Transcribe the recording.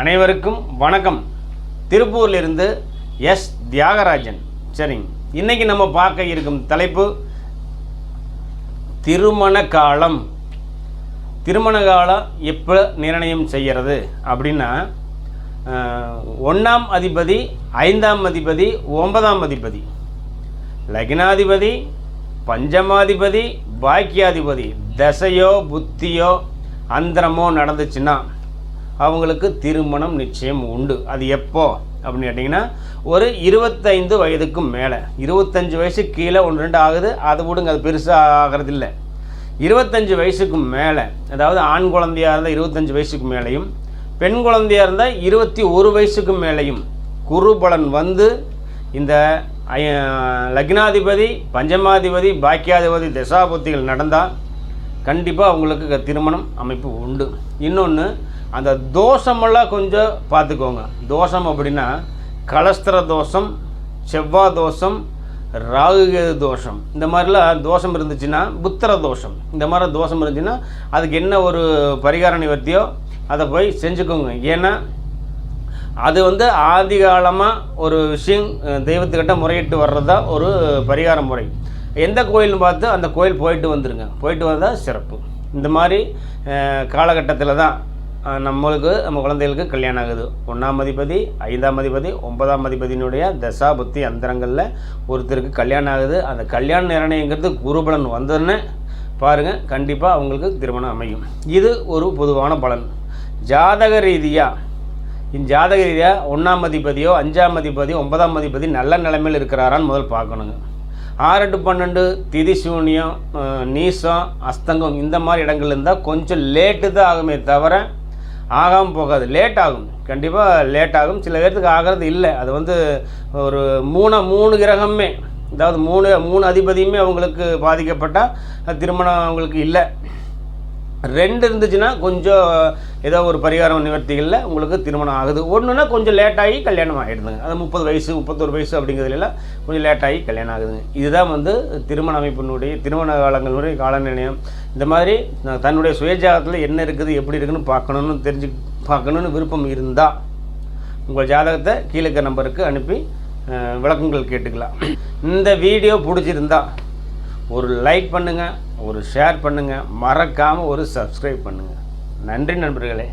அனைவருக்கும் வணக்கம். திருப்பூரிலிருந்து எஸ் தியாகராஜன். சரிங்க, இன்றைக்கி நம்ம பார்க்க இருக்கும் தலைப்பு திருமண காலம். திருமண காலம் எப்போ நிர்ணயம் செய்கிறது அப்படின்னா, 1ஆம் அதிபதி, 5ஆம் அதிபதி, 9ஆம் அதிபதி, லக்னாதிபதி, பஞ்சமாதிபதி, பாக்கியாதிபதி தசையோ புத்தியோ அந்தரமோ நடந்துச்சுன்னா அவங்களுக்கு திருமணம் நிச்சயம் உண்டு. அது எப்போ அப்படின்னு கேட்டிங்கன்னா, ஒரு 25 வயதுக்கும் மேலே. 25 வயசுக்கு கீழே 1-2 ஆகுது, அதை விடுங்க, அது பெருசாக ஆகிறது இல்லை. 25 வயசுக்கு மேலே, அதாவது ஆண் குழந்தையாக இருந்தால் 25 வயசுக்கு மேலேயும், பெண் குழந்தையாக இருந்தால் 21 வயசுக்கு மேலேயும் குருபலன் வந்து இந்த லக்னாதிபதி, பஞ்சமாதிபதி, பாக்கியாதிபதி தசாபுத்திகள் நடந்தால் கண்டிப்பாக அவங்களுக்கு திருமணம் அமைப்பு உண்டு. இன்னொன்று, அந்த தோஷமெல்லாம் கொஞ்சம் பார்த்துக்கோங்க. தோஷம் அப்படின்னா கலஸ்திர தோஷம், செவ்வாய் தோஷம், ராகுகேது தோஷம், இந்த மாதிரிலாம் தோஷம் இருந்துச்சுன்னா, புத்திர தோஷம், இந்த மாதிரி தோஷம் இருந்துச்சுன்னா அதுக்கு என்ன ஒரு பரிகார நிவர்த்தியோ அதை போய் செஞ்சுக்கோங்க. ஏன்னா அது வந்து ஆதி காலமாக ஒரு விஷயம் தெய்வத்துக்கிட்ட முறையிட்டு வர்றது தான் ஒரு பரிகார முறை. எந்த கோயில்னு பார்த்து அந்த கோயில் போயிட்டு வந்துடுங்க. போயிட்டு வந்தால் சிறப்பு. இந்த மாதிரி காலகட்டத்தில் தான் நம்ம குழந்தைகளுக்கு கல்யாணம் ஆகுது. 1ஆம் அதிபதி, 5ஆம் அதிபதி, 9ஆம் அதிபதியினுடைய தசா புத்தி அந்தரங்களில் ஒருத்தருக்கு கல்யாணம் ஆகுது. அந்த கல்யாண நிர்ணயங்கிறது குருபலன் வந்ததுன்னு பாருங்கள், கண்டிப்பாக அவங்களுக்கு திருமணம் அமையும். இது ஒரு பொதுவான பலன். ஜாதக ரீதியாக 1ஆம் அதிபதியோ, 5ஆம் அதிபதியோ, 9ஆம் அதிபதி நல்ல நிலைமையில் இருக்கிறாரான்னு முதல் பார்க்கணுங்க. 6-12 திதி சூன்யம், நீசம், அஸ்தங்கம் இந்த மாதிரி இடங்கள் இருந்தால் கொஞ்சம் லேட்டு தான் ஆகுமே தவிர ஆகாமல் போகாது. லேட் ஆகும், கண்டிப்பாக லேட் ஆகும். சில பேர்த்துக்கு ஆகிறது இல்லை. அது வந்து ஒரு 3 கிரகமே, அதாவது 3 அதிபதியுமே அவங்களுக்கு பாதிக்கப்பட்டால் திருமணம் அவங்களுக்கு இல்லை. 2 இருந்துச்சுன்னா கொஞ்சம் ஏதோ ஒரு பரிகாரம் நிவர்த்திகளில் உங்களுக்கு திருமணம் ஆகுது. ஒன்றுனா கொஞ்சம் லேட்டாகி கல்யாணம் ஆகிடுதுங்க. அது 30 வயசு 31 வயசு அப்படிங்கிறதுலாம் கொஞ்சம் லேட்டாகி கல்யாணம் ஆகுதுங்க. இதுதான் வந்து திருமண அமைப்பினுடைய திருமண காலங்களுடைய கால நிர்ணயம். இந்த மாதிரி தன்னுடைய சுயஜாதகத்தில் என்ன இருக்குது, எப்படி இருக்குதுன்னு பார்க்கணுன்னு விருப்பம் இருந்தால் உங்கள் ஜாதகத்தை கீழே இருக்க நம்பருக்கு அனுப்பி விளக்கங்கள் கேட்டுக்கலாம். இந்த வீடியோ பிடிச்சிருந்தா ஒரு லைக் பண்ணுங்கள், ஒரு ஷேர் பண்ணுங்கள், மறக்காமல் ஒரு சப்ஸ்கிரைப் பண்ணுங்கள். நன்றி நண்பர்களே.